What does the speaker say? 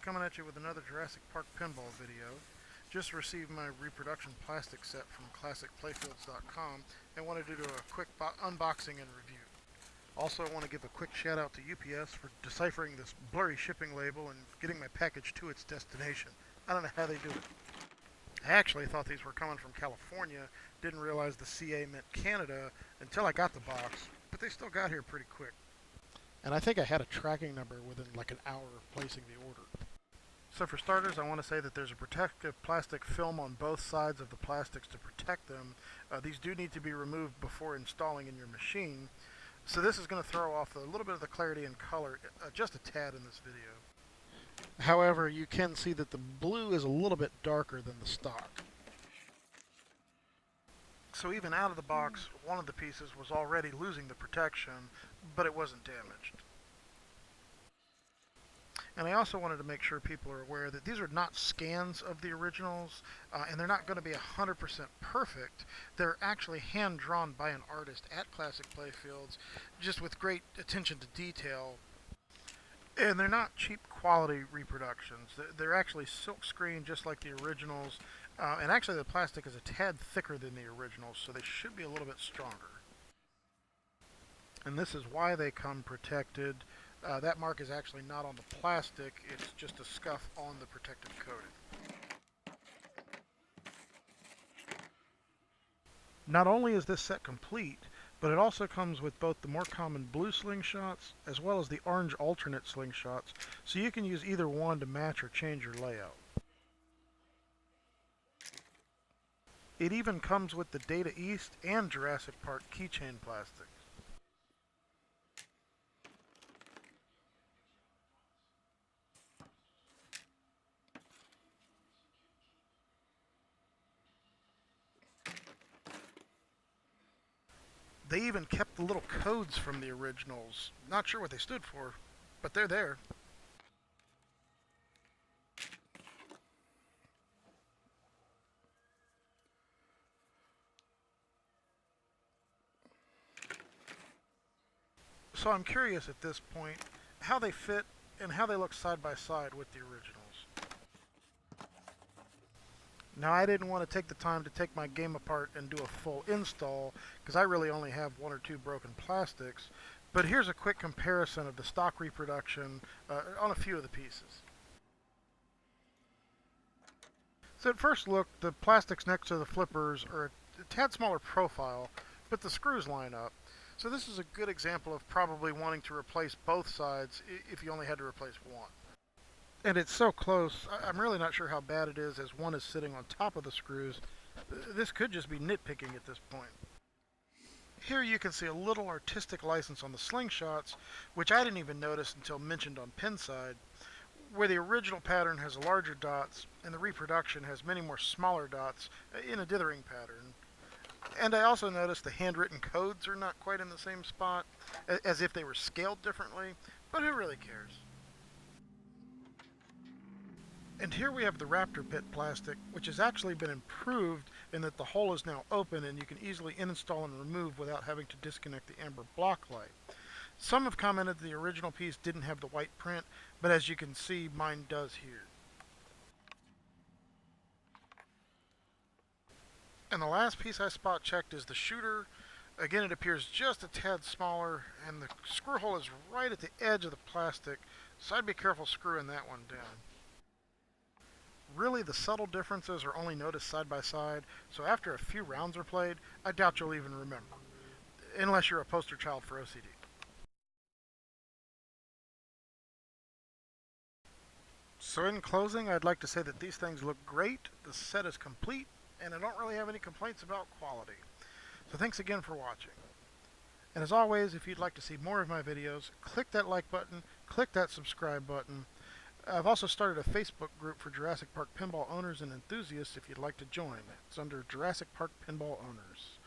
coming at you with another Jurassic Park pinball video. Just received my reproduction plastic set from Classic Playfields.com and wanted to do a quick unboxing and review. Also, I want to give a quick shout out to UPS for deciphering this blurry shipping label and getting my package to its destination. I don't know how they do it. I actually thought these were coming from California, didn't realize the CA meant Canada until I got the box, but they still got here pretty quick. And I think I had a tracking number within like an hour of placing the order. So for starters, I want to say that there's a protective plastic film on both sides of the plastics to protect them. These do need to be removed before installing in your machine. So this is going to throw off a little bit of the clarity and color, just a tad in this video. However, you can see that the blue is a little bit darker than the stock. So even out of the box, one of the pieces was already losing the protection, but it wasn't damaged. And I also wanted to make sure people are aware that these are not scans of the originals, and they're not going to be 100% perfect. They're actually hand-drawn by an artist at Classic Playfields, just with great attention to detail. And they're not cheap quality reproductions. They're actually silk screened just like the originals, and actually the plastic is a tad thicker than the originals, so they should be a little bit stronger. And this is why they come protected. That mark is actually not on the plastic, it's just a scuff on the protective coating. Not only is this set complete, but it also comes with both the more common blue slingshots as well as the orange alternate slingshots, so you can use either one to match or change your layout. It even comes with the Data East and Jurassic Park keychain plastic. They even kept the little codes from the originals. Not sure what they stood for, but they're there. So I'm curious at this point how they fit and how they look side by side with the originals. Now, I didn't want to take the time to take my game apart and do a full install because I really only have one or two broken plastics, but here's a quick comparison of the stock reproduction on a few of the pieces. So at first look, the plastics next to the flippers are a tad smaller profile, but the screws line up. So this is a good example of probably wanting to replace both sides if you only had to replace one. And it's so close, I'm really not sure how bad it is as one is sitting on top of the screws. This could just be nitpicking at this point. Here you can see a little artistic license on the slingshots, which I didn't even notice until mentioned on Pinside, where the original pattern has larger dots and the reproduction has many more smaller dots in a dithering pattern. And I also noticed the handwritten codes are not quite in the same spot, as if they were scaled differently, but who really cares? And here we have the Raptor Pit plastic, which has actually been improved in that the hole is now open and you can easily install and remove without having to disconnect the amber block light. Some have commented the original piece didn't have the white print, but as you can see, mine does here. And the last piece I spot checked is the shooter. Again, it appears just a tad smaller, and the screw hole is right at the edge of the plastic, so I'd be careful screwing that one down. Really, the subtle differences are only noticed side by side, so after a few rounds are played, I doubt you'll even remember, unless you're a poster child for OCD. So in closing, I'd like to say that these things look great, the set is complete, and I don't really have any complaints about quality. So thanks again for watching. And as always, if you'd like to see more of my videos, click that like button, click that subscribe button. I've also started a Facebook group for Jurassic Park pinball owners and enthusiasts if you'd like to join. It's under Jurassic Park Pinball Owners.